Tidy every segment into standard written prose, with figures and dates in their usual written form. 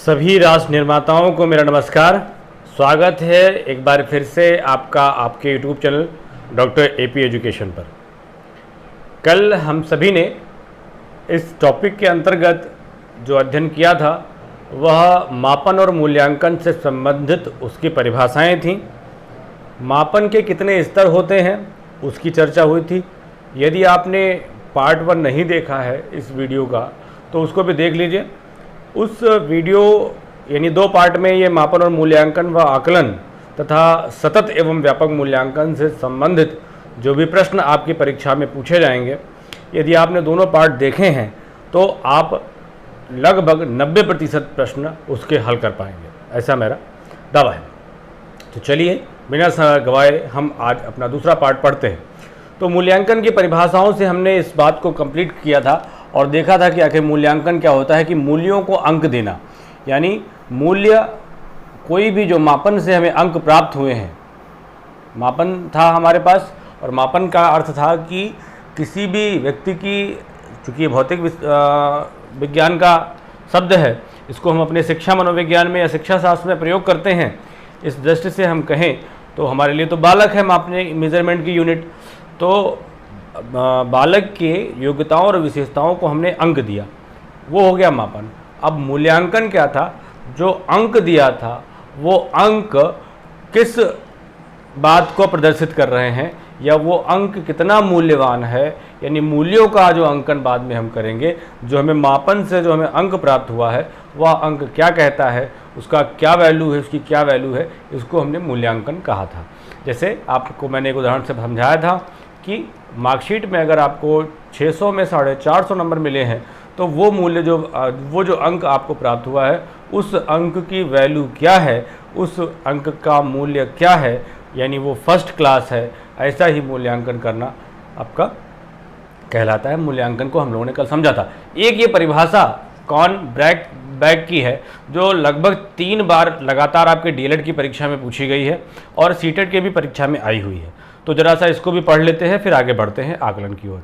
सभी राष्ट्र निर्माताओं को मेरा नमस्कार। स्वागत है एक बार फिर से आपका आपके YouTube channel doctor AP education पर। कल हम सभी ने इस टॉपिक के अंतर्गत जो अध्ययन किया था वह मापन और मूल्यांकन से संबंधित उसकी परिभाषाएं थीं। मापन के कितने स्तर होते हैं उसकी चर्चा हुई थी। यदि आपने पार्ट 1 नहीं देखा है इस वीडियो का तो उसको भी देख लीजिए। उस वीडियो यानी 2 पार्ट में ये मापन और मूल्यांकन व आकलन तथा सतत एवं व्यापक मूल्यांकन से संबंधित जो भी प्रश्न आपकी परीक्षा में पूछे जाएंगे, यदि आपने दोनों पार्ट देखे हैं तो आप लगभग 90% प्रश्न उसके हल कर पाएंगे, ऐसा मेरा दावा है। तो चलिए बिना समय गवाए हम आज अपना दूसरा पार्ट पढ़ते हैं। तो मूल्यांकन की परिभाषाओं से हमने इस बात को कंप्लीट किया था और देखा था कि आखिर मूल्यांकन क्या होता है कि मूल्यों को अंक देना, यानी मूल्य कोई भी जो मापन से हमें अंक प्राप्त हुए हैं, मापन था हमारे पास और मापन का अर्थ था कि किसी भी व्यक्ति की, चूँकि भौतिक विज्ञान का शब्द है, इसको हम अपने शिक्षा मनोविज्ञान में या शिक्षा शास्त्र में प्रयोग करते हैं। इस दृष्टि से हम कहें तो हमारे लिए तो बालक है मापने मेजरमेंट की यूनिट। तो बालक के योग्यताओं और विशेषताओं को हमने अंक दिया, वो हो गया मापन। अब मूल्यांकन क्या था? जो अंक दिया था वो अंक किस बात को प्रदर्शित कर रहे हैं या वो अंक कितना मूल्यवान है, यानी मूल्यों का जो अंकन बाद में हम करेंगे। जो हमें मापन से जो हमें अंक प्राप्त हुआ है वह अंक क्या कहता है, उसका क्या वैल्यू है, उसकी क्या वैल्यू है, इसको हमने मूल्यांकन कहा था। जैसे आपको मैंने एक उदाहरण से समझाया था कि मार्कशीट में अगर आपको 600 में 450 नंबर मिले हैं तो वो मूल्य वो जो अंक आपको प्राप्त हुआ है उस अंक की वैल्यू क्या है, उस अंक का मूल्य क्या है, यानी वो फर्स्ट क्लास है। ऐसा ही मूल्यांकन करना आपका कहलाता है। मूल्यांकन को हम लोगों ने कल समझा था। एक ये परिभाषा कॉर्न बैग की है जो लगभग 3 बार लगातार आपके डीएलएड की परीक्षा में पूछी गई है और सीटेट के भी परीक्षा में आई हुई है। तो जरा सा इसको भी पढ़ लेते हैं, फिर आगे बढ़ते हैं आकलन की ओर।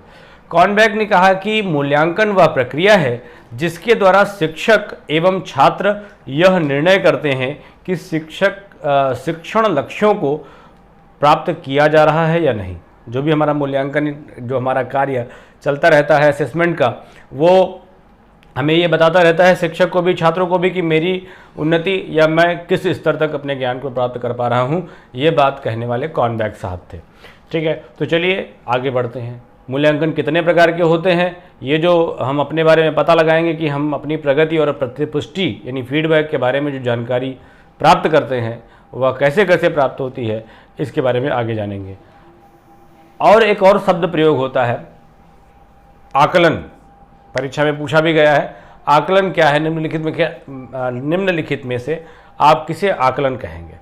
कॉर्नबैग ने कहा कि मूल्यांकन वह प्रक्रिया है जिसके द्वारा शिक्षक एवं छात्र यह निर्णय करते हैं कि शिक्षण लक्ष्यों को प्राप्त किया जा रहा है या नहीं। जो भी हमारा मूल्यांकन, जो हमारा कार्य चलता रहता है असेसमेंट का, वो हमें ये बताता रहता है शिक्षक को भी छात्रों को भी कि मेरी उन्नति या मैं किस स्तर तक अपने ज्ञान को प्राप्त कर पा रहा हूँ। ये बात कहने वाले कॉर्नबैग साहब थे। ठीक है, तो चलिए आगे बढ़ते हैं। मूल्यांकन कितने प्रकार के होते हैं ये जो हम अपने बारे में पता लगाएंगे कि हम अपनी प्रगति और प्रतिपुष्टि यानी फीडबैक के बारे में जो जानकारी प्राप्त करते हैं वह कैसे कैसे प्राप्त होती है, इसके बारे में आगे जानेंगे। और एक और शब्द प्रयोग होता है आकलन। परीक्षा में पूछा भी गया है आकलन क्या है, निम्नलिखित में से आप किसे आकलन कहेंगे।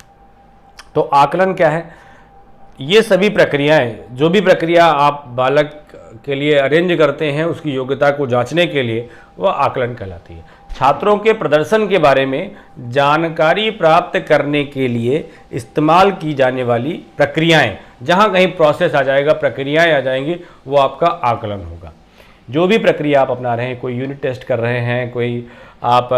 तो आकलन क्या है? ये सभी प्रक्रियाएं, जो भी प्रक्रिया आप बालक के लिए अरेंज करते हैं उसकी योग्यता को जांचने के लिए, वह आकलन कहलाती है। छात्रों के प्रदर्शन के बारे में जानकारी प्राप्त करने के लिए इस्तेमाल की जाने वाली प्रक्रियाएं, जहां कहीं प्रोसेस आ जाएगा, प्रक्रियाएं आ जाएंगी, वो आपका आकलन होगा। जो भी प्रक्रिया आप अपना रहे हैं, कोई यूनिट टेस्ट कर रहे हैं, कोई आप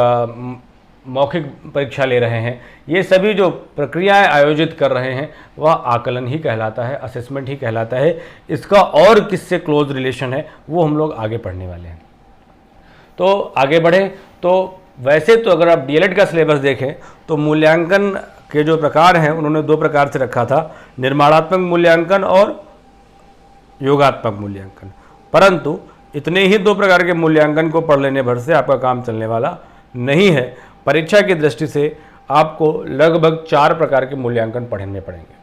मौखिक परीक्षा ले रहे हैं, ये सभी जो प्रक्रियाएं आयोजित कर रहे हैं वह आकलन ही कहलाता है, असेसमेंट ही कहलाता है। इसका और किससे क्लोज रिलेशन है वो हम लोग आगे पढ़ने वाले हैं। तो आगे बढ़ें तो वैसे तो अगर आप डीएलएड का सिलेबस देखें तो मूल्यांकन के जो प्रकार हैं उन्होंने 2 प्रकार से रखा था, निर्माणात्मक मूल्यांकन और योगात्मक मूल्यांकन। परंतु इतने ही 2 प्रकार के मूल्यांकन को पढ़ लेने भर से आपका काम चलने वाला नहीं है। परीक्षा की दृष्टि से आपको लगभग 4 प्रकार के मूल्यांकन पढ़ने पड़ेंगे।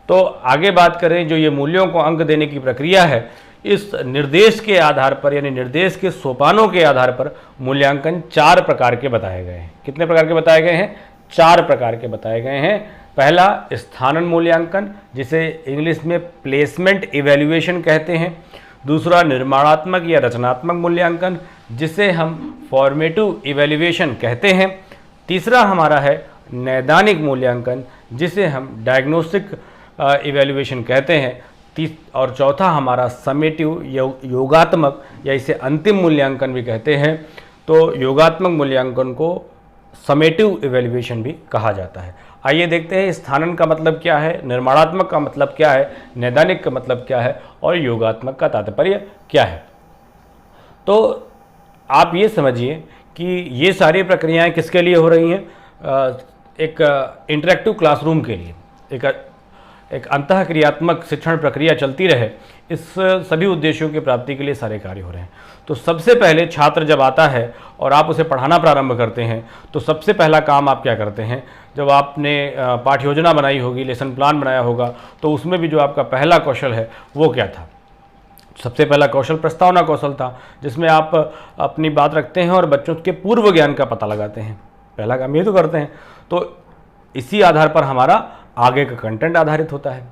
तो आगे बात करें, जो ये मूल्यों को अंक देने की प्रक्रिया है, इस निर्देश के आधार पर यानी निर्देश के सोपानों के आधार पर मूल्यांकन 4 प्रकार के बताए गए हैं। कितने प्रकार के बताए गए हैं? 4 प्रकार के बताए गए हैं। पहला स्थानन मूल्यांकन, जिसे इंग्लिश में प्लेसमेंट इवैल्यूएशन कहते हैं। दूसरा निर्माणात्मक या रचनात्मक मूल्यांकन, जिसे हम फॉर्मेटिव इवैल्यूएशन कहते हैं। तीसरा हमारा है नैदानिक मूल्यांकन, जिसे हम डायग्नोस्टिक इवैल्यूएशन कहते हैं। और चौथा हमारा समेटिव योगात्मक या इसे अंतिम मूल्यांकन भी कहते हैं। तो योगात्मक मूल्यांकन को समेटिव इवैल्यूएशन भी कहा जाता है। आइए देखते हैं स्थानन का मतलब क्या है, निर्माणात्मक का मतलब क्या है, नैदानिक का मतलब क्या है और योगात्मक का तात्पर्य क्या है। तो आप ये समझिए कि ये सारी प्रक्रियाएं किसके लिए हो रही हैं, एक इंटरेक्टिव क्लासरूम के लिए, एक अंतःक्रियात्मक शिक्षण प्रक्रिया चलती रहे, इस सभी उद्देश्यों की प्राप्ति के लिए सारे कार्य हो रहे हैं। तो सबसे पहले छात्र जब आता है और आप उसे पढ़ाना प्रारंभ करते हैं तो सबसे पहला काम आप क्या करते हैं, जब आपने पाठ्य योजना बनाई होगी, लेसन प्लान बनाया होगा, तो उसमें भी जो आपका पहला कौशल है वो क्या था। सबसे पहला कौशल प्रस्तावना कौशल था, जिसमें आप अपनी बात रखते हैं और बच्चों के पूर्व ज्ञान का पता लगाते हैं। पहला काम ये तो करते हैं। तो इसी आधार पर हमारा आगे का कंटेंट आधारित होता है।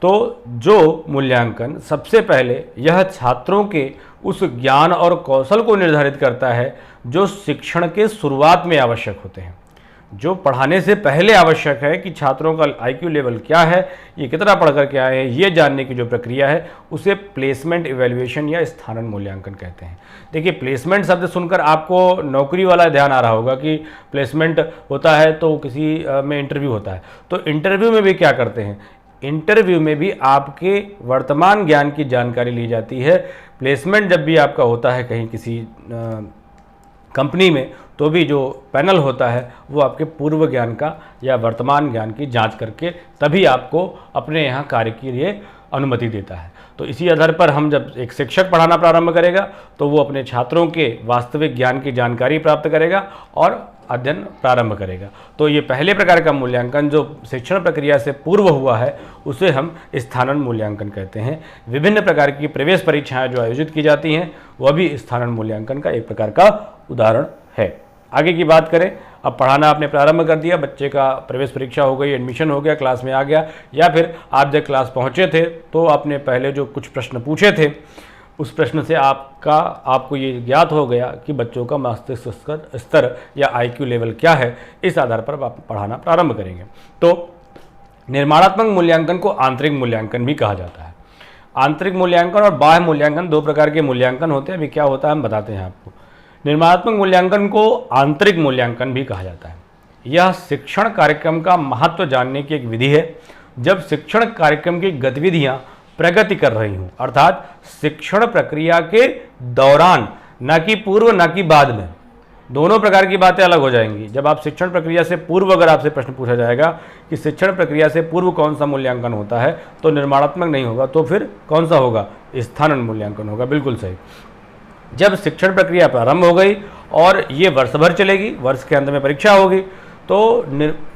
तो जो मूल्यांकन सबसे पहले यह छात्रों के उस ज्ञान और कौशल को निर्धारित करता है जो शिक्षण के शुरुआत में आवश्यक होते हैं। जो पढ़ाने से पहले आवश्यक है कि छात्रों का आईक्यू लेवल क्या है, ये कितना पढ़ कर के आए हैं, ये जानने की जो प्रक्रिया है उसे प्लेसमेंट इवैल्यूएशन या स्थानन मूल्यांकन कहते हैं। देखिए, प्लेसमेंट शब्द सुनकर आपको नौकरी वाला ध्यान आ रहा होगा कि प्लेसमेंट होता है तो किसी में इंटरव्यू होता है। तो इंटरव्यू में भी क्या करते हैं, इंटरव्यू में भी आपके वर्तमान ज्ञान की जानकारी ली जाती है। प्लेसमेंट जब भी आपका होता है कहीं किसी कंपनी में, तो भी जो पैनल होता है वो आपके पूर्व ज्ञान का या वर्तमान ज्ञान की जांच करके तभी आपको अपने यहाँ कार्य के लिए अनुमति देता है। तो इसी आधार पर हम जब एक शिक्षक पढ़ाना प्रारंभ करेगा तो वो अपने छात्रों के वास्तविक ज्ञान की जानकारी प्राप्त करेगा और अध्ययन प्रारंभ करेगा। तो ये पहले प्रकार का मूल्यांकन जो शिक्षण प्रक्रिया से पूर्व हुआ है उसे हम स्थानन मूल्यांकन कहते हैं। विभिन्न प्रकार की प्रवेश परीक्षाएं जो आयोजित की जाती हैं वह भी स्थानन मूल्यांकन का एक प्रकार का उदाहरण है। आगे की बात करें, अब पढ़ाना आपने प्रारंभ कर दिया, बच्चे का प्रवेश परीक्षा हो गई, एडमिशन हो गया, क्लास में आ गया, या फिर आप जब क्लास पहुंचे थे तो आपने पहले जो कुछ प्रश्न पूछे थे उस प्रश्न से आपको ये ज्ञात हो गया कि बच्चों का मस्तिष्क स्तर या आईक्यू लेवल क्या है। इस आधार पर आप पढ़ाना प्रारंभ करेंगे। तो निर्माणात्मक मूल्यांकन को आंतरिक मूल्यांकन भी कहा जाता है। आंतरिक मूल्यांकन और बाह्य मूल्यांकन दो प्रकार के मूल्यांकन होते हैं। अभी क्या होता है हम बताते हैं आपको। निर्माणात्मक मूल्यांकन को आंतरिक मूल्यांकन भी कहा जाता है। यह शिक्षण कार्यक्रम का महत्व जानने की एक विधि है। जब शिक्षण कार्यक्रम की गतिविधियां प्रगति कर रही हूं, अर्थात शिक्षण प्रक्रिया के दौरान, न कि पूर्व न कि बाद में, दोनों प्रकार की बातें अलग हो जाएंगी। जब आप शिक्षण प्रक्रिया से पूर्व अगर आपसे प्रश्न पूछा जाएगा कि शिक्षण प्रक्रिया से पूर्व कौन सा मूल्यांकन होता है तो निर्माणात्मक नहीं होगा, तो फिर कौन सा होगा, स्थानन मूल्यांकन होगा। बिल्कुल सही। जब शिक्षण प्रक्रिया प्रारंभ हो गई और ये वर्ष भर चलेगी, वर्ष के अंत में परीक्षा होगी, तो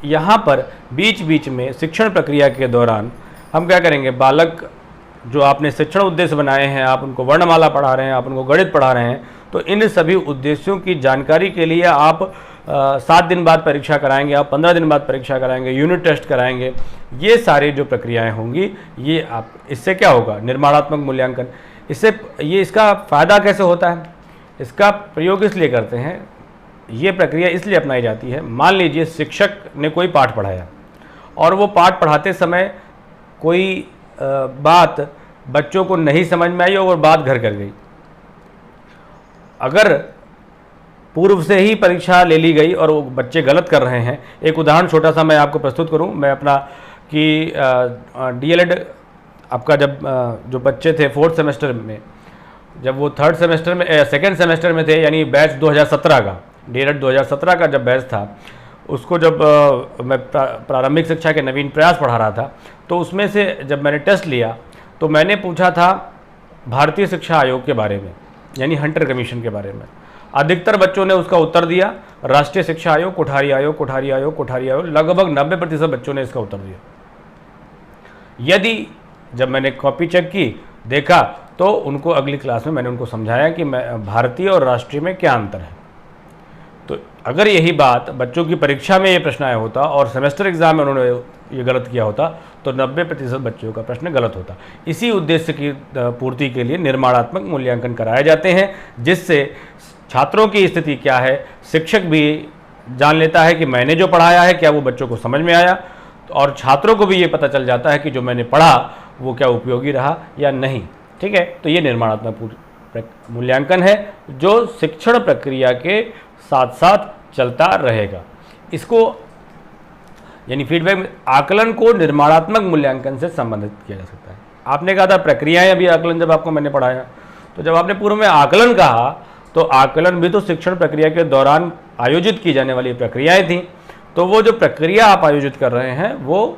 यहाँ पर बीच बीच में शिक्षण प्रक्रिया के दौरान हम क्या करेंगे, बालक जो आपने शिक्षण उद्देश्य बनाए हैं, आप उनको वर्णमाला पढ़ा रहे हैं, आप उनको गणित पढ़ा रहे हैं, तो इन सभी उद्देश्यों की जानकारी के लिए आप 7 दिन बाद परीक्षा कराएंगे, आप 15 दिन बाद परीक्षा कराएंगे, यूनिट टेस्ट कराएंगे। ये सारी जो प्रक्रियाएं होंगी, ये आप इससे क्या होगा, निर्माणात्मक मूल्यांकन। इसका फ़ायदा कैसे होता है, इसका प्रयोग इसलिए करते हैं, ये प्रक्रिया इसलिए अपनाई जाती है। मान लीजिए शिक्षक ने कोई पाठ पढ़ाया और वो पाठ पढ़ाते समय कोई बात बच्चों को नहीं समझ में आई और बात घर कर गई। अगर पूर्व से ही परीक्षा ले ली गई और वो बच्चे गलत कर रहे हैं, एक उदाहरण छोटा सा मैं आपको प्रस्तुत करूं। मैं अपना कि डीएलएड आपका जब जो बच्चे थे 4th सेमेस्टर में, जब वो 3rd सेमेस्टर में 2nd सेमेस्टर में थे, यानी बैच 2017 का, डीएलएड 2017 का जब बैच था, उसको जब मैं प्रारंभिक शिक्षा के नवीन प्रयास पढ़ा रहा था, तो उसमें से जब मैंने टेस्ट लिया तो मैंने पूछा था भारतीय शिक्षा आयोग के बारे में, यानी हंटर कमीशन के बारे में। अधिकतर बच्चों ने उसका उत्तर दिया राष्ट्रीय शिक्षा आयोग, कोठारी आयोग, कोठारी आयोग, कोठारी आयोग। लगभग 90% बच्चों ने इसका उत्तर दिया। यदि जब मैंने कॉपी चेक की, देखा, तो उनको अगली क्लास में मैंने उनको समझाया कि भारतीय और राष्ट्रीय में क्या अंतर है। तो अगर यही बात बच्चों की परीक्षा में ये प्रश्न आया होता और सेमेस्टर एग्जाम में उन्होंने ये गलत किया होता तो 90% बच्चों का प्रश्न गलत होता। इसी उद्देश्य की पूर्ति के लिए निर्माणात्मक मूल्यांकन कराए जाते हैं, जिससे छात्रों की स्थिति क्या है, शिक्षक भी जान लेता है कि मैंने जो पढ़ाया है क्या वो बच्चों को समझ में आया, और छात्रों को भी ये पता चल जाता है कि जो मैंने पढ़ा वो क्या उपयोगी रहा या नहीं। ठीक है, तो ये निर्माणात्मक मूल्यांकन है जो शिक्षण प्रक्रिया के साथ साथ चलता रहेगा। इसको यानी फीडबैक आकलन को निर्माणात्मक मूल्यांकन से संबंधित किया जा सकता है। आपने कहा था प्रक्रियाएं, अभी आकलन जब आपको मैंने पढ़ाया, तो जब आपने पूर्व में आकलन कहा तो आकलन भी तो शिक्षण प्रक्रिया के दौरान आयोजित की जाने वाली प्रक्रियाएं थी। तो वो जो प्रक्रिया आप आयोजित कर रहे हैं वो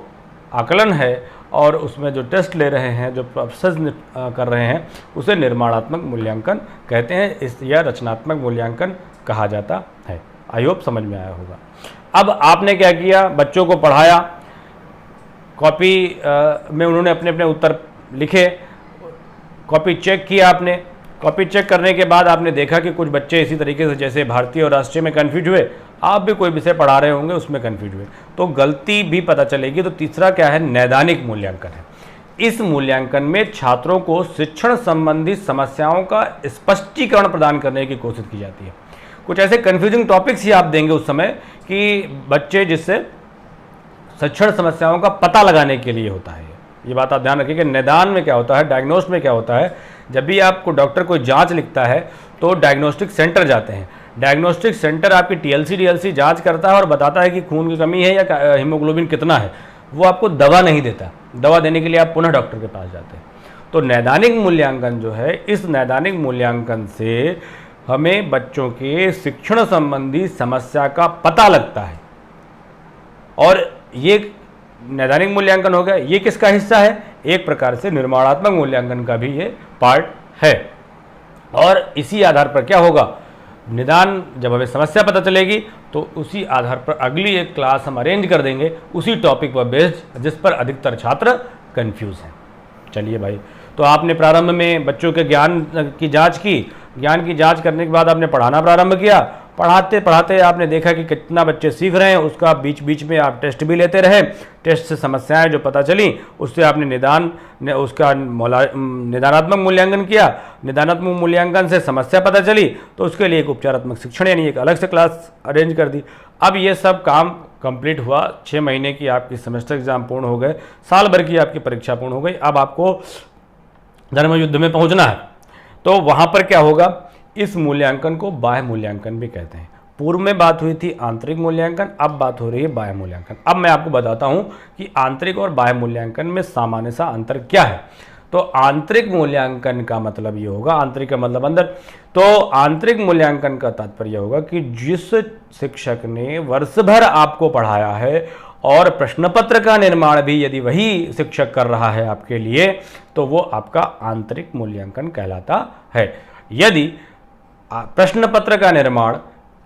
आकलन है, और उसमें जो टेस्ट ले रहे हैं, जो प्रोसेस कर रहे हैं, उसे निर्माणात्मक मूल्यांकन कहते हैं, इस या रचनात्मक मूल्यांकन कहा जाता है। आई होप समझ में आया होगा। अब आपने क्या किया, बच्चों को पढ़ाया, कॉपी में उन्होंने अपने अपने उत्तर लिखे, कॉपी चेक किया आपने। कॉपी चेक करने के बाद आपने देखा कि कुछ बच्चे इसी तरीके से जैसे भारतीय और राष्ट्रीय में कन्फ्यूज हुए, आप भी कोई विषय पढ़ा रहे होंगे उसमें कन्फ्यूज हुए, तो गलती भी पता चलेगी। तो तीसरा क्या है, नैदानिक मूल्यांकन है। इस मूल्यांकन में छात्रों को शिक्षण संबंधी समस्याओं का स्पष्टीकरण प्रदान करने की कोशिश की जाती है। कुछ ऐसे कन्फ्यूजिंग टॉपिक्स ही आप देंगे उस समय कि बच्चे, जिससे शिक्षण समस्याओं का पता लगाने के लिए होता है। ये बात आप ध्यान रखिए कि निदान में क्या होता है, डायग्नोस्ट में क्या होता है। जब भी आपको डॉक्टर कोई जांच लिखता है तो डायग्नोस्टिक सेंटर जाते हैं। डायग्नोस्टिक सेंटर आपकी टीएलसी डीएलसी जांच करता है और बताता है कि खून की कमी है या हीमोग्लोबिन कितना है। वो आपको दवा नहीं देता, दवा देने के लिए आप पुनः डॉक्टर के पास जाते हैं। तो नैदानिक मूल्यांकन जो है, इस नैदानिक मूल्यांकन से हमें बच्चों के शिक्षण संबंधी समस्या का पता लगता है, और ये नैदानिक मूल्यांकन हो गया। ये किसका हिस्सा है, एक प्रकार से निर्माणात्मक मूल्यांकन का भी ये पार्ट है। और इसी आधार पर क्या होगा, निदान जब हमें समस्या पता चलेगी तो उसी आधार पर अगली एक क्लास हम अरेंज कर देंगे उसी टॉपिक पर बेस्ड, जिस पर अधिकतर छात्र कंफ्यूज हैं। चलिए भाई, तो आपने प्रारंभ में बच्चों के ज्ञान की जांच की, ज्ञान की जांच करने के बाद आपने पढ़ाना प्रारंभ किया। पढ़ाते पढ़ाते आपने देखा कि कितना बच्चे सीख रहे हैं, उसका बीच बीच में आप टेस्ट भी लेते रहे। टेस्ट से समस्याएं जो पता चली उससे आपने निदानात्मक मूल्यांकन किया। निदानात्मक मूल्यांकन से समस्या पता चली तो उसके लिए एक उपचारात्मक शिक्षण यानी एक अलग से क्लास अरेंज कर दी। अब ये सब काम कंप्लीट हुआ, 6 महीने की आपकी सेमेस्टर एग्जाम पूर्ण हो गए, साल भर की आपकी परीक्षा पूर्ण हो गई। अब आपको धर्म युद्ध में पहुंचना है। तो वहां पर क्या होगा, इस मूल्यांकन को बाह्य मूल्यांकन भी कहते हैं। पूर्व में बात हुई थी आंतरिक मूल्यांकन, अब बात हो रही है बाह्य मूल्यांकन। अब मैं आपको बताता हूं कि आंतरिक और बाह्य मूल्यांकन में सामान्य सा अंतर क्या है। तो आंतरिक मूल्यांकन का मतलब ये होगा, आंतरिक का मतलब अंदर, तो आंतरिक मूल्यांकन का तात्पर्य होगा कि जिस शिक्षक ने वर्ष भर आपको पढ़ाया है और प्रश्न पत्र का निर्माण भी यदि वही शिक्षक कर रहा है आपके लिए, तो वो आपका आंतरिक मूल्यांकन कहलाता है। यदि प्रश्न पत्र का निर्माण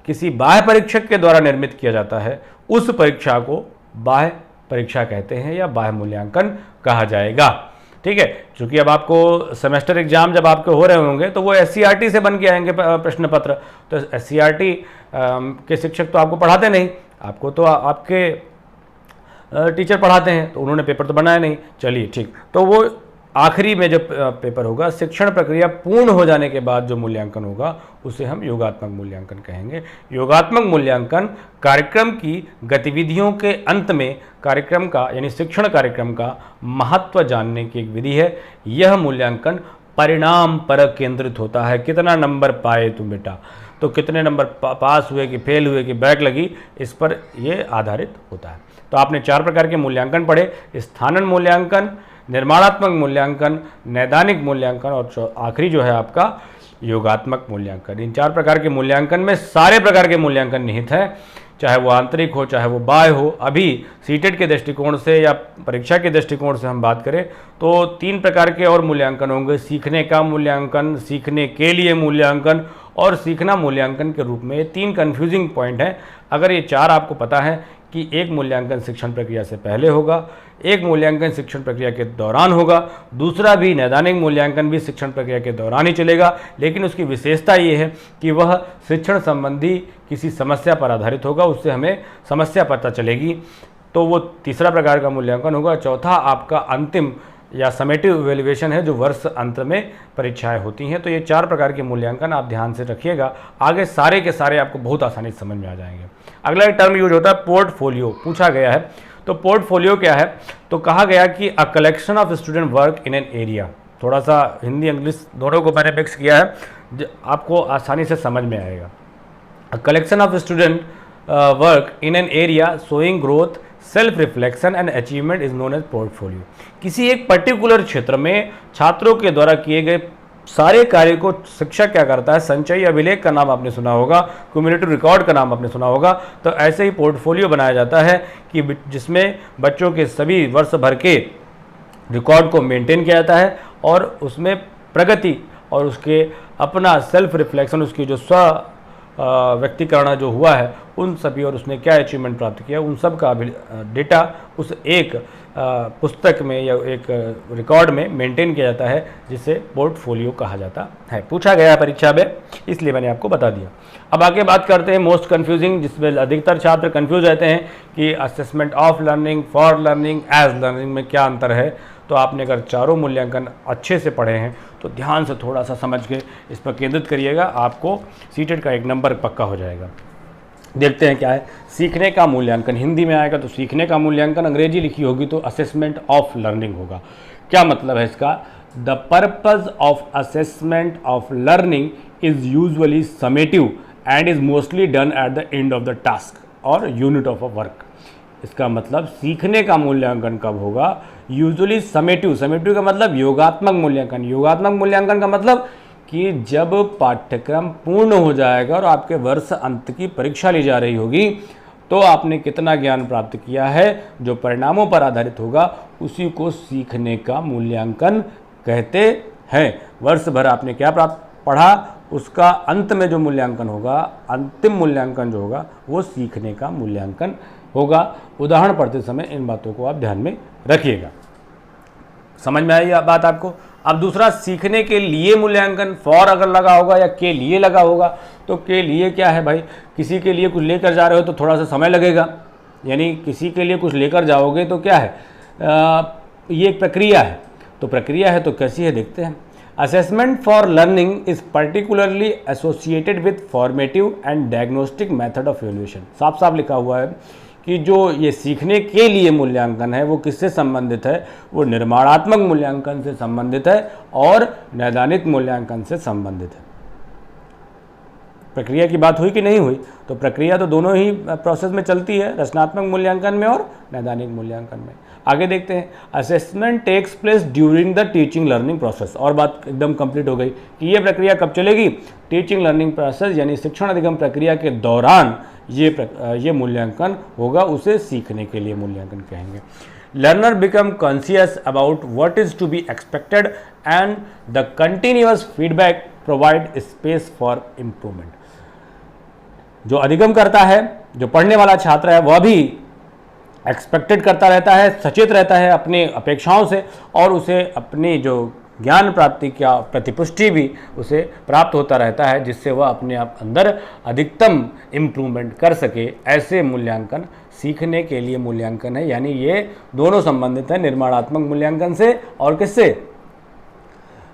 किसी बाह्य परीक्षक के द्वारा निर्मित किया जाता है, उस परीक्षा को बाह्य परीक्षा कहते हैं या बाह्य मूल्यांकन कहा जाएगा। ठीक है, क्योंकि अब आपको सेमेस्टर एग्जाम जब आपके हो रहे होंगे तो वो एससीईआरटी से बन के आएंगे प्रश्न पत्र। तो एससीईआरटी के शिक्षक तो आपको पढ़ाते नहीं, आपको तो आपके टीचर पढ़ाते हैं, तो उन्होंने पेपर तो बनाया नहीं। चलिए ठीक, तो वो आखिरी में जो पेपर होगा, शिक्षण प्रक्रिया पूर्ण हो जाने के बाद जो मूल्यांकन होगा उसे हम योगात्मक मूल्यांकन कहेंगे। योगात्मक मूल्यांकन कार्यक्रम की गतिविधियों के अंत में कार्यक्रम का यानी शिक्षण कार्यक्रम का महत्व जानने की एक विधि है। यह मूल्यांकन परिणाम पर केंद्रित होता है। कितना नंबर पाए तुम बेटा, तो कितने नंबर पास हुए कि फेल हुए कि बैक लगी, इस पर यह आधारित होता है। तो आपने 4 प्रकार के मूल्यांकन पढ़े, स्थानन मूल्यांकन, निर्माणात्मक मूल्यांकन, नैदानिक मूल्यांकन और आखिरी जो है आपका योगात्मक मूल्यांकन। इन 4 प्रकार के मूल्यांकन में सारे प्रकार के मूल्यांकन निहित हैं, चाहे वो आंतरिक हो चाहे वो बाह्य हो। अभी सीटेट के दृष्टिकोण से या परीक्षा के दृष्टिकोण से हम बात करें तो 3 प्रकार के और मूल्यांकन होंगे, सीखने का मूल्यांकन, सीखने के लिए मूल्यांकन और सीखना मूल्यांकन के रूप में। ये 3 कन्फ्यूजिंग पॉइंट हैं। अगर ये 4 आपको पता है कि एक मूल्यांकन शिक्षण प्रक्रिया से पहले होगा, एक मूल्यांकन शिक्षण प्रक्रिया के दौरान होगा, दूसरा भी नैदानिक मूल्यांकन भी शिक्षण प्रक्रिया के दौरान ही चलेगा, लेकिन उसकी विशेषता ये है कि वह शिक्षण संबंधी किसी समस्या पर आधारित होगा, उससे हमें समस्या पता चलेगी, तो वो तीसरा प्रकार का मूल्यांकन होगा। चौथा आपका अंतिम या समेटिव इवैल्यूएशन है, जो वर्ष अंत में परीक्षाएं होती हैं। तो ये 4 प्रकार के मूल्यांकन आप ध्यान से रखिएगा, आगे सारे के सारे आपको बहुत आसानी से समझ में आ जाएंगे। अगला एक टर्म यूज होता है पोर्टफोलियो, पूछा गया है। तो पोर्टफोलियो क्या है, तो कहा गया कि a collection of student work in an area. थोड़ा सा हिंदी इंग्लिश दोनों को मैंने मिक्स किया है, आपको आसानी से समझ में आएगा। Collection of student work in an area showing growth, self reflection and achievement is known as portfolio. किसी एक पर्टिकुलर क्षेत्र में छात्रों के द्वारा किए गए सारे कार्य को शिक्षक क्या करता है, संचयी अभिलेख का नाम आपने सुना होगा, क्यूमुलेटिव रिकॉर्ड का नाम आपने सुना होगा। तो ऐसे ही पोर्टफोलियो बनाया जाता है कि जिसमें बच्चों के सभी वर्ष भर के रिकॉर्ड को मेंटेन किया जाता है और उसमें प्रगति और उसके अपना सेल्फ रिफ्लेक्शन, उसकी जो स्व व्यक्तिकरण जो हुआ है उन सभी और उसने क्या अचीवमेंट प्राप्त किया उन सब का डेटा उस एक पुस्तक में या एक रिकॉर्ड में मेंटेन किया जाता है, जिसे पोर्टफोलियो कहा जाता है। पूछा गया है परीक्षा में, इसलिए मैंने आपको बता दिया। अब आगे बात करते हैं मोस्ट कन्फ्यूजिंग, जिसमें अधिकतर छात्र कन्फ्यूज रहते हैं कि assessment of learning, for learning, as learning में क्या अंतर है। तो आपने अगर चारों मूल्यांकन अच्छे से पढ़े हैं तो ध्यान से थोड़ा सा समझ के इस पर केंद्रित करिएगा, आपको सीटेट का एक नंबर पक्का हो जाएगा। देखते हैं क्या है सीखने का मूल्यांकन। हिंदी में आएगा तो सीखने का मूल्यांकन, अंग्रेजी लिखी होगी तो असेसमेंट ऑफ लर्निंग होगा। क्या मतलब है इसका? The purpose of assessment of learning is usually summative and is mostly done at the end of the task और यूनिट ऑफ अ वर्क। इसका मतलब सीखने का मूल्यांकन कब होगा? Usually summative. समेटिव का मतलब योगात्मक मूल्यांकन। योगात्मक मूल्यांकन का मतलब कि जब पाठ्यक्रम पूर्ण हो जाएगा और आपके वर्ष अंत की परीक्षा ली जा रही होगी तो आपने कितना ज्ञान प्राप्त किया है, जो परिणामों पर आधारित होगा, उसी को सीखने का मूल्यांकन कहते हैं। वर्ष भर आपने क्या पढ़ा, उसका अंत में जो मूल्यांकन होगा, अंतिम मूल्यांकन जो होगा, वो सीखने का मूल्यांकन होगा। उदाहरण पढ़ते समय इन बातों को आप ध्यान में रखिएगा। समझ में आई बात आपको? अब दूसरा, सीखने के लिए मूल्यांकन, फॉर अगर लगा होगा या के लिए लगा होगा तो के लिए क्या है भाई? किसी के लिए कुछ लेकर जा रहे हो तो थोड़ा सा समय लगेगा, यानी किसी के लिए कुछ लेकर जाओगे तो क्या है, ये एक प्रक्रिया है। तो प्रक्रिया है तो कैसी है देखते हैं। Assessment for learning is particularly associated with formative and diagnostic method of evaluation. साफ साफ लिखा हुआ है कि जो ये सीखने के लिए मूल्यांकन है वो किससे संबंधित है? वो निर्माणात्मक मूल्यांकन से संबंधित है और नैदानिक मूल्यांकन से संबंधित है। प्रक्रिया की बात हुई कि नहीं हुई? तो प्रक्रिया तो दोनों ही प्रोसेस में चलती है, रचनात्मक मूल्यांकन में और नैदानिक मूल्यांकन में। आगे देखते हैं, assessment takes place during the teaching learning process. और बात एकदम कंप्लीट हो गई कि ये प्रक्रिया कब चलेगी? टीचिंग लर्निंग प्रोसेस यानी शिक्षण अधिगम प्रक्रिया के दौरान ये मूल्यांकन होगा, उसे सीखने के लिए मूल्यांकन कहेंगे। Learner become conscious about what is to be expected and the continuous feedback provide space for improvement. जो अधिगम करता है, जो पढ़ने वाला छात्र है, वह भी एक्सपेक्टेड करता रहता है, सचेत रहता है अपनी अपेक्षाओं से, और उसे अपनी जो ज्ञान प्राप्ति का प्रतिपुष्टि भी उसे प्राप्त होता रहता है, जिससे वह अपने आप अंदर अधिकतम इम्प्रूवमेंट कर सके। ऐसे मूल्यांकन सीखने के लिए मूल्यांकन है, यानी ये दोनों संबंधित है, निर्माणात्मक मूल्यांकन से और किससे?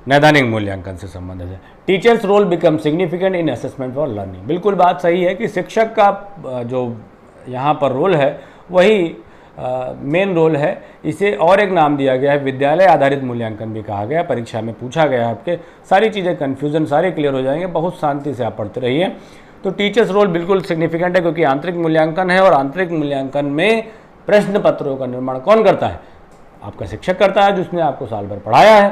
नैदानिक मूल्यांकन से संबंधित है। Teacher's role become significant in assessment for learning. बिल्कुल बात सही है कि शिक्षक का जो यहाँ पर रोल है वही मेन रोल है। इसे और एक नाम दिया गया है, विद्यालय आधारित मूल्यांकन भी कहा गया। परीक्षा में पूछा गया है, आपके सारी चीज़ें कन्फ्यूजन सारे क्लियर हो जाएंगे, बहुत शांति से आप पढ़ते रहिए। तो टीचर्स रोल बिल्कुल सिग्निफिकेंट है, क्योंकि आंतरिक मूल्यांकन है और आंतरिक मूल्यांकन में प्रश्न पत्रों का निर्माण कौन करता है? आपका शिक्षक करता है, जिसने आपको साल भर पढ़ाया है।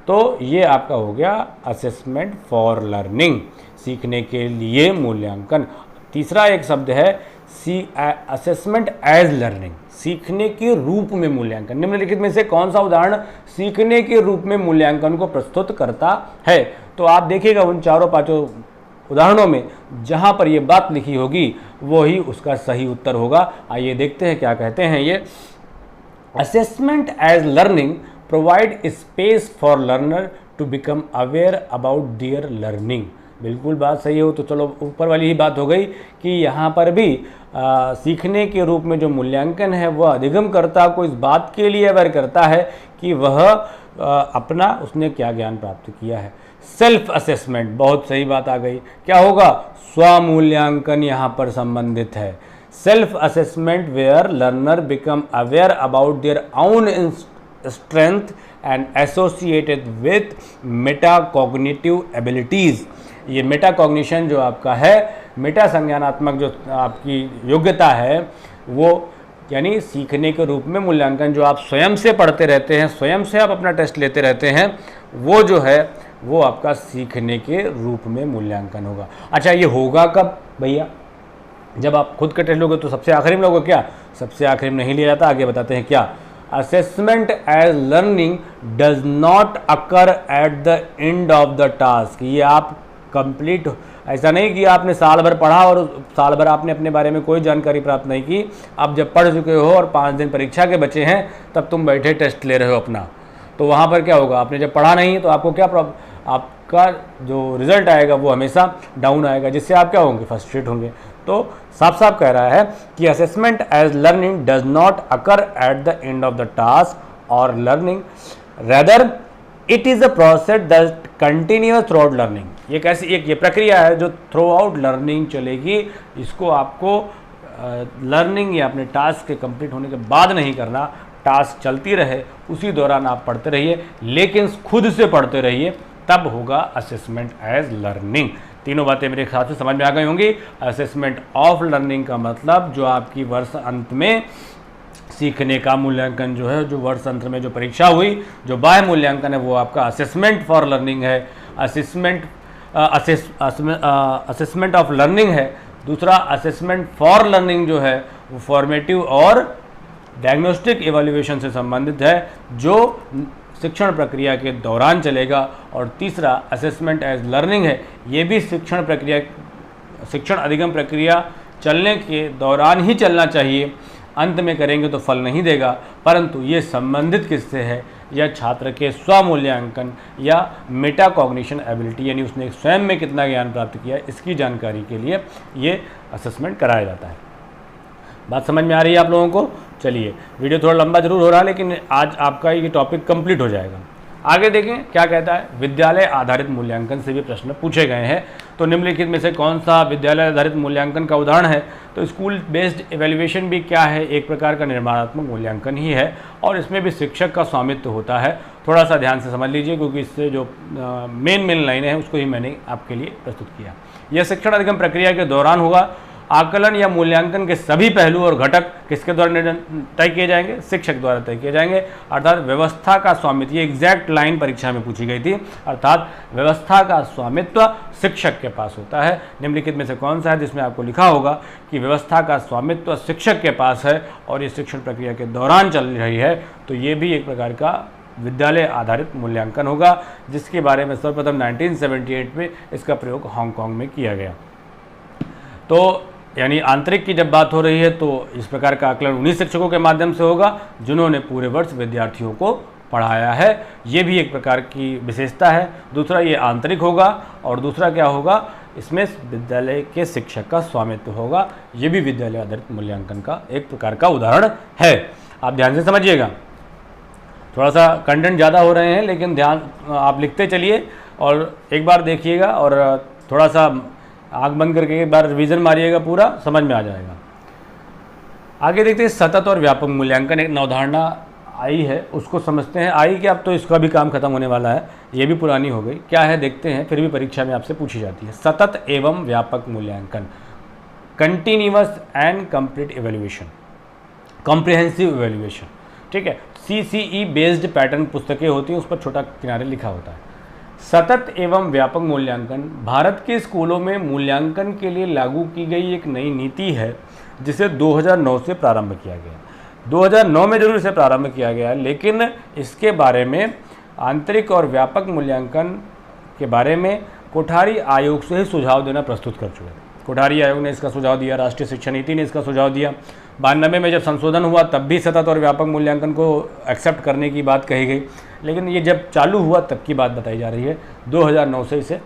तो ये आपका हो गया असेसमेंट फॉर लर्निंग, सीखने के लिए मूल्यांकन। तीसरा एक शब्द है असेसमेंट एज लर्निंग, सीखने के रूप में मूल्यांकन। निम्नलिखित में से कौन सा उदाहरण सीखने के रूप में मूल्यांकन को प्रस्तुत करता है? तो आप देखिएगा उन चारों पांचों उदाहरणों में जहां पर ये बात लिखी होगी वही उसका सही उत्तर होगा। आइए देखते हैं क्या कहते हैं ये। Assessment as learning provide space for learner to become aware about their learning. बिल्कुल बात सही हो, तो चलो ऊपर वाली ही बात हो गई कि यहाँ पर भी सीखने के रूप में जो मूल्यांकन है वह अधिगमकर्ता को इस बात के लिए अवेयर करता है कि वह अपना उसने क्या ज्ञान प्राप्त किया है। सेल्फ असेसमेंट, बहुत सही बात आ गई। क्या होगा? स्वमूल्यांकन यहाँ पर संबंधित है। Self assessment where learner become aware about their own strength and associated with metacognitive abilities। ये मेटाकॉग्निशन जो आपका है, मेटा संज्ञानात्मक जो आपकी योग्यता है वो यानी सीखने के रूप में मूल्यांकन, जो आप स्वयं से पढ़ते रहते हैं, स्वयं से आप अपना टेस्ट लेते रहते हैं, वो जो है वो आपका सीखने के रूप में मूल्यांकन होगा। अच्छा, ये होगा कब भैया? जब आप खुद का टेस्ट लोगे तो सबसे आखिरी में लोगे क्या? सबसे आखिरी में नहीं लिया जाता, आगे बताते हैं क्या। Assessment as learning does not occur at the end of the task. ये आप कंप्लीट, ऐसा नहीं कि आपने साल भर पढ़ा और साल भर आपने अपने बारे में कोई जानकारी प्राप्त नहीं की, आप जब पढ़ चुके हो और 5 दिन परीक्षा के बचे हैं तब तुम बैठे टेस्ट ले रहे हो अपना, तो वहाँ पर क्या होगा? आपने जब पढ़ा नहीं तो आपको क्या आपका जो रिजल्ट आएगा वो हमेशा डाउन आएगा, जिससे आप क्या होंगे? फ्रस्ट्रेट होंगे। तो साफ साफ कह रहा है कि assessment as learning does not occur at the end of the task और learning, rather it is a process that continuous throughout learning. ये कैसी एक ये प्रक्रिया है जो थ्रू आउट लर्निंग चलेगी। इसको आपको लर्निंग या अपने टास्क के कंप्लीट होने के बाद नहीं करना, टास्क चलती रहे उसी दौरान आप पढ़ते रहिए, लेकिन खुद से पढ़ते रहिए, तब होगा असेसमेंट एज लर्निंग। तीनों बातें मेरे ख्याल से समझ में आ गई होंगी। असेसमेंट ऑफ लर्निंग का मतलब जो आपकी वर्ष अंत में सीखने का मूल्यांकन जो है, जो वर्ष अंत में जो परीक्षा हुई, जो बाह्य मूल्यांकन है, वो आपका असेसमेंट फॉर लर्निंग है, असेसमेंट ऑफ लर्निंग है। दूसरा असेसमेंट फॉर लर्निंग जो है वो फॉर्मेटिव और डायग्नोस्टिक इवैल्यूएशन से संबंधित है, जो शिक्षण प्रक्रिया के दौरान चलेगा। और तीसरा असेसमेंट एज लर्निंग है, ये भी शिक्षण अधिगम प्रक्रिया चलने के दौरान ही चलना चाहिए, अंत में करेंगे तो फल नहीं देगा, परंतु ये संबंधित किससे है? या छात्र के स्वमूल्यांकन या मेटाकॉग्निशन एबिलिटी, यानी उसने स्वयं में कितना ज्ञान प्राप्त किया, इसकी जानकारी के लिए ये असेसमेंट कराया जाता है। बात समझ में आ रही है आप लोगों को? चलिए, वीडियो थोड़ा लंबा जरूर हो रहा है, लेकिन आज आपका ये टॉपिक कंप्लीट हो जाएगा। आगे देखें क्या कहता है। विद्यालय आधारित मूल्यांकन से भी प्रश्न पूछे गए हैं। तो निम्नलिखित में से कौन सा विद्यालय आधारित मूल्यांकन का उदाहरण है? तो स्कूल बेस्ड इवैल्यूएशन भी क्या है? एक प्रकार का निर्माणात्मक मूल्यांकन ही है, और इसमें भी शिक्षक का स्वामित्व होता है। थोड़ा सा ध्यान से समझ लीजिए, क्योंकि इससे जो मेन लाइनें हैं उसको ही मैंने आपके लिए प्रस्तुत किया। यह शिक्षण अधिगम प्रक्रिया के दौरान होगा। आकलन या मूल्यांकन के सभी पहलू और घटक किसके द्वारा तय किए जाएंगे? शिक्षक द्वारा तय किए जाएंगे। अर्थात व्यवस्था का स्वामित्व, ये एग्जैक्ट लाइन परीक्षा में पूछी गई थी, अर्थात व्यवस्था का स्वामित्व शिक्षक के पास होता है। निम्नलिखित में से कौन सा है जिसमें आपको लिखा होगा कि व्यवस्था का स्वामित्व शिक्षक के पास है और ये शिक्षण प्रक्रिया के दौरान चल रही है? तो ये भी एक प्रकार का विद्यालय आधारित मूल्यांकन होगा, जिसके बारे में सर्वप्रथम 1978 में इसका प्रयोग हांगकांग में किया गया। तो यानी आंतरिक की जब बात हो रही है तो इस प्रकार का आकलन उन्हीं शिक्षकों के माध्यम से होगा जिन्होंने पूरे वर्ष विद्यार्थियों को पढ़ाया है। ये भी एक प्रकार की विशेषता है। दूसरा, ये आंतरिक होगा, और दूसरा क्या होगा? इसमें विद्यालय के शिक्षक का स्वामित्व होगा। ये भी विद्यालय आधारित मूल्यांकन का एक प्रकार का उदाहरण है। आप ध्यान से समझिएगा, थोड़ा सा कंटेंट ज़्यादा हो रहे हैं, लेकिन ध्यान आप लिखते चलिए और एक बार देखिएगा और थोड़ा सा आँख बंद करके एक बार रिवीजन मारिएगा, पूरा समझ में आ जाएगा। आगे देखते हैं सतत और व्यापक मूल्यांकन। एक अवधारणा आई है, उसको समझते हैं। आई कि अब तो इसका भी काम खत्म होने वाला है, ये भी पुरानी हो गई। क्या है देखते हैं, फिर भी परीक्षा में आपसे पूछी जाती है। सतत एवं व्यापक मूल्यांकन, continuous and complete evaluation, comprehensive evaluation, ठीक है। CCE बेस्ड पैटर्न पुस्तकें होती हैं, उस पर छोटा किनारे लिखा होता है। सतत एवं व्यापक मूल्यांकन भारत के स्कूलों में मूल्यांकन के लिए लागू की गई एक नई नीति है, जिसे 2009 से प्रारंभ किया गया। 2009 में जरूर इसे प्रारंभ किया गया, लेकिन इसके बारे में आंतरिक और व्यापक मूल्यांकन के बारे में कोठारी आयोग से ही सुझाव देना प्रस्तुत कर चुके हैं। कोठारी आयोग ने इसका सुझाव दिया, राष्ट्रीय शिक्षा नीति ने इसका सुझाव दिया। 92 में जब संशोधन हुआ तब भी सतत और व्यापक मूल्यांकन को एक्सेप्ट करने की बात कही गई, लेकिन ये जब चालू हुआ तब की बात बताई जा रही है। 2009 से इसे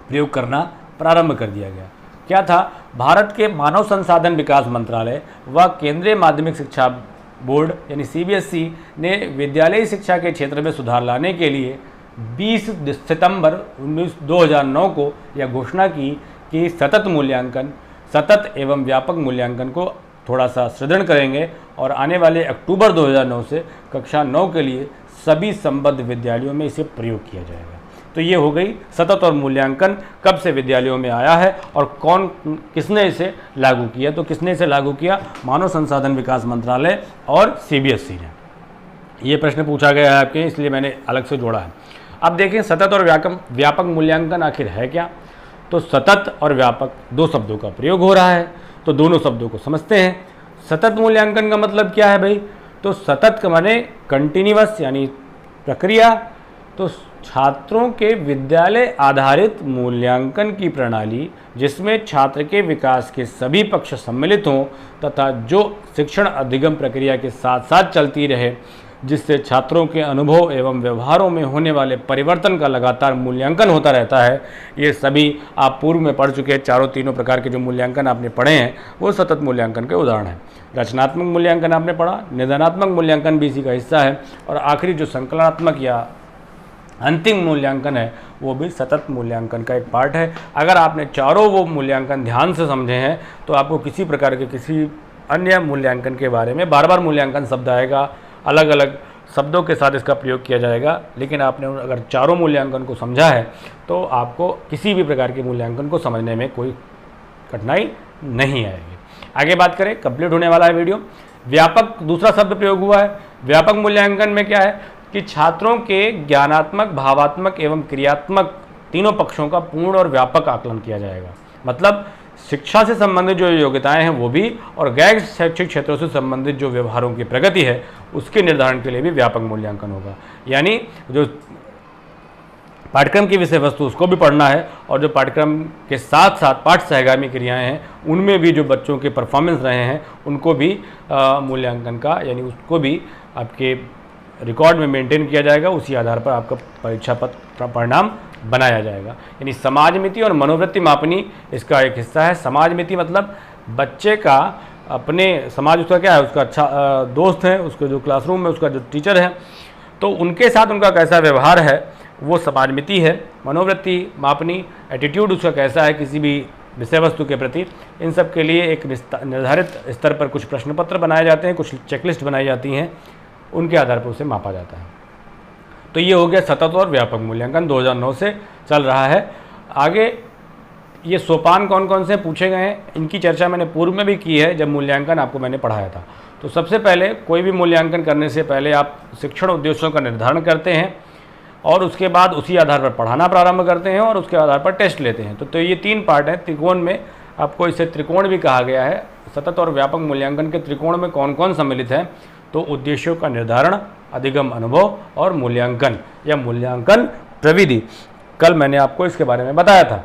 प्रयोग करना प्रारंभ कर दिया गया। क्या था? भारत के मानव संसाधन विकास मंत्रालय व केंद्रीय माध्यमिक शिक्षा बोर्ड यानी CBSE ने विद्यालयी शिक्षा के क्षेत्र में सुधार लाने के लिए 20 सितंबर 2009 को यह घोषणा की कि सतत एवं व्यापक मूल्यांकन को थोड़ा सा सुदृढ़ करेंगे और आने वाले अक्टूबर 2009 से कक्षा 9 के लिए सभी संबद्ध विद्यालयों में इसे प्रयोग किया जाएगा। तो ये हो गई सतत और मूल्यांकन कब से विद्यालयों में आया है और किसने इसे लागू किया। तो किसने इसे लागू किया? मानव संसाधन विकास मंत्रालय और CBSE ने। ये प्रश्न पूछा गया है आपके, इसलिए मैंने अलग से जोड़ा है। अब देखें सतत और व्यापक मूल्यांकन आखिर है क्या। तो सतत और व्यापक दो शब्दों का प्रयोग हो रहा है, तो दोनों शब्दों को समझते हैं। सतत मूल्यांकन का मतलब क्या है भाई? तो सतत का माने कंटिन्यूअस यानी प्रक्रिया। तो छात्रों के विद्यालय आधारित मूल्यांकन की प्रणाली जिसमें छात्र के विकास के सभी पक्ष सम्मिलित हों तथा जो शिक्षण अधिगम प्रक्रिया के साथ साथ चलती रहे, जिससे छात्रों के अनुभव एवं व्यवहारों में होने वाले परिवर्तन का लगातार मूल्यांकन होता रहता है। ये सभी आप पूर्व में पढ़ चुके तीनों प्रकार के जो मूल्यांकन आपने पढ़े हैं वो सतत मूल्यांकन के उदाहरण हैं। रचनात्मक मूल्यांकन आपने पढ़ा, निदानात्मक मूल्यांकन भी इसी का हिस्सा है, और आखिरी जो संकलनात्मक या अंतिम मूल्यांकन है वो भी सतत मूल्यांकन का एक पार्ट है। अगर आपने चारों वो मूल्यांकन ध्यान से समझे हैं तो आपको किसी प्रकार के किसी अन्य मूल्यांकन के बारे में बार बार मूल्यांकन शब्द आएगा, अलग अलग शब्दों के साथ इसका प्रयोग किया जाएगा, लेकिन आपने अगर चारों मूल्यांकन को समझा है तो आपको किसी भी प्रकार के मूल्यांकन को समझने में कोई कठिनाई नहीं आएगी। आगे बात करें, कंप्लीट होने वाला है वीडियो। व्यापक दूसरा शब्द प्रयोग हुआ है। व्यापक मूल्यांकन में क्या है कि छात्रों के ज्ञानात्मक, भावात्मक एवं क्रियात्मक तीनों पक्षों का पूर्ण और व्यापक आकलन किया जाएगा। मतलब शिक्षा से संबंधित जो योग्यताएं हैं वो भी, और गैर शैक्षिक क्षेत्रों से संबंधित जो व्यवहारों की प्रगति है उसके निर्धारण के लिए भी व्यापक मूल्यांकन होगा। यानी जो पाठ्यक्रम की विषय वस्तु उसको भी पढ़ना है, और जो पाठ्यक्रम के साथ साथ पाठ सहगामी क्रियाएं हैं उनमें भी जो बच्चों के परफॉर्मेंस रहे हैं उनको भी मूल्यांकन का यानी उसको भी आपके रिकॉर्ड में मेंटेन किया जाएगा। उसी आधार पर आपका परीक्षा पत्र परिणाम बनाया जाएगा। यानी समाज मिति और मनोवृत्ति मापनी इसका एक हिस्सा है। समाज मिति मतलब बच्चे का अपने समाज उसका क्या है, उसका अच्छा दोस्त है, उसके जो क्लासरूम में उसका जो टीचर है, तो उनके साथ उनका कैसा व्यवहार है वो समाज मिति है। मनोवृत्ति मापनी एटीट्यूड उसका कैसा है किसी भी विषय वस्तु के प्रति, इन सब के लिए एक निर्धारित स्तर पर कुछ प्रश्न पत्र बनाए जाते हैं, कुछ चेकलिस्ट बनाई जाती हैं, उनके आधार पर उसे मापा जाता है। तो ये हो गया सतत और व्यापक मूल्यांकन 2009 से चल रहा है। आगे ये सोपान कौन कौन से पूछे गए हैं इनकी चर्चा मैंने पूर्व में भी की है जब मूल्यांकन आपको मैंने पढ़ाया था। तो सबसे पहले कोई भी मूल्यांकन करने से पहले आप शिक्षण उद्देश्यों का निर्धारण करते हैं और उसके बाद उसी आधार पर पढ़ाना प्रारंभ करते हैं और उसके आधार पर टेस्ट लेते हैं। तो ये 3 पार्ट हैं। त्रिकोण में आपको इसे त्रिकोण भी कहा गया है। सतत और व्यापक मूल्यांकन के त्रिकोण में कौन कौन सम्मिलित है? तो उद्देश्यों का निर्धारण, अधिगम अनुभव और मूल्यांकन या मूल्यांकन प्रविधि। कल मैंने आपको इसके बारे में बताया था।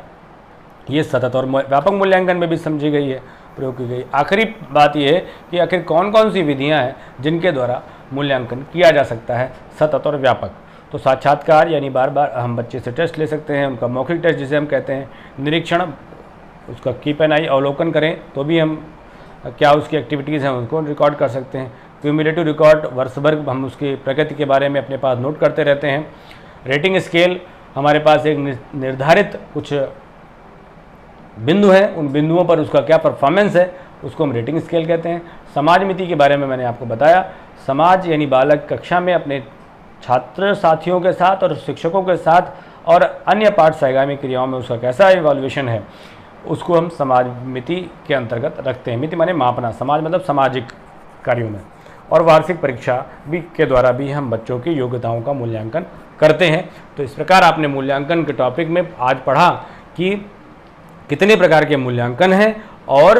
ये सतत और व्यापक मूल्यांकन में भी समझी गई है, प्रयोग की गई। आखिरी बात यह है कि आखिर कौन कौन सी विधियां हैं जिनके द्वारा मूल्यांकन किया जा सकता है सतत और व्यापक। तो साक्षात्कार यानी बार बार हम बच्चे से टेस्ट ले सकते हैं, उनका मौखिक टेस्ट जिसे हम कहते हैं, निरीक्षण, उसका कीप एन आई अवलोकन करें तो भी हम क्या उसकी एक्टिविटीज़ हैं उनको रिकॉर्ड कर सकते हैं। क्यूमुलेटिव रिकॉर्ड, वर्ष भर हम उसकी प्रगति के बारे में अपने पास नोट करते रहते हैं। रेटिंग स्केल, हमारे पास एक निर्धारित कुछ बिंदु है, उन बिंदुओं पर उसका क्या परफॉर्मेंस है उसको हम रेटिंग स्केल कहते हैं। समाज मिति के बारे में मैंने आपको बताया। समाज यानी बालक कक्षा में अपने छात्र साथियों के साथ और शिक्षकों के साथ और अन्य पाठ सहगामी क्रियाओं में उसका कैसा इवैल्यूएशन है उसको हम समाज मिति के अंतर्गत रखते हैं। मिति माने मापना, समाज मतलब सामाजिक कार्यों में। और वार्षिक परीक्षा भी के द्वारा भी हम बच्चों की योग्यताओं का मूल्यांकन करते हैं। तो इस प्रकार आपने मूल्यांकन के टॉपिक में आज पढ़ा कि कितने प्रकार के मूल्यांकन हैं और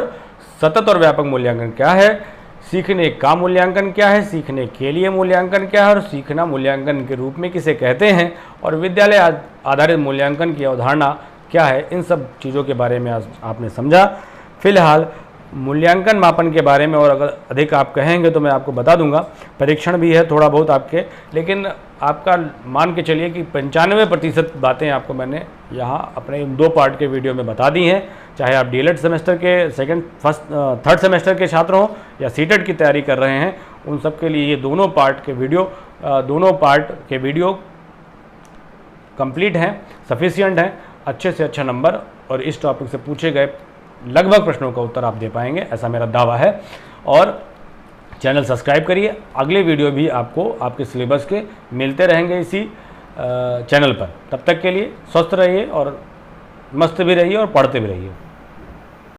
सतत और व्यापक मूल्यांकन क्या है, सीखने का मूल्यांकन क्या है, सीखने के लिए मूल्यांकन क्या है और सीखना मूल्यांकन के रूप में किसे कहते हैं, और विद्यालय आधारित मूल्यांकन की अवधारणा क्या है। इन सब चीज़ों के बारे में आज आपने समझा। फिलहाल मूल्यांकन मापन के बारे में और अगर अधिक आप कहेंगे तो मैं आपको बता दूंगा। परीक्षण भी है थोड़ा बहुत आपके, लेकिन आपका मान के चलिए कि 95% बातें आपको मैंने यहाँ अपने इन 2 पार्ट के वीडियो में बता दी हैं। चाहे आप डीएलएड सेमेस्टर के थर्ड सेमेस्टर के छात्र हों या सीटेट की तैयारी कर रहे हैं, उन सब के लिए ये दोनों पार्ट के वीडियो कंप्लीट हैं, सफिशिएंट हैं। अच्छे से अच्छा नंबर और इस टॉपिक से पूछे गए लगभग प्रश्नों का उत्तर आप दे पाएंगे, ऐसा मेरा दावा है। और चैनल सब्सक्राइब करिए। अगले वीडियो भी आपको आपके सिलेबस के मिलते रहेंगे इसी चैनल पर। तब तक के लिए स्वस्थ रहिए और मस्त भी रहिए और पढ़ते भी रहिए।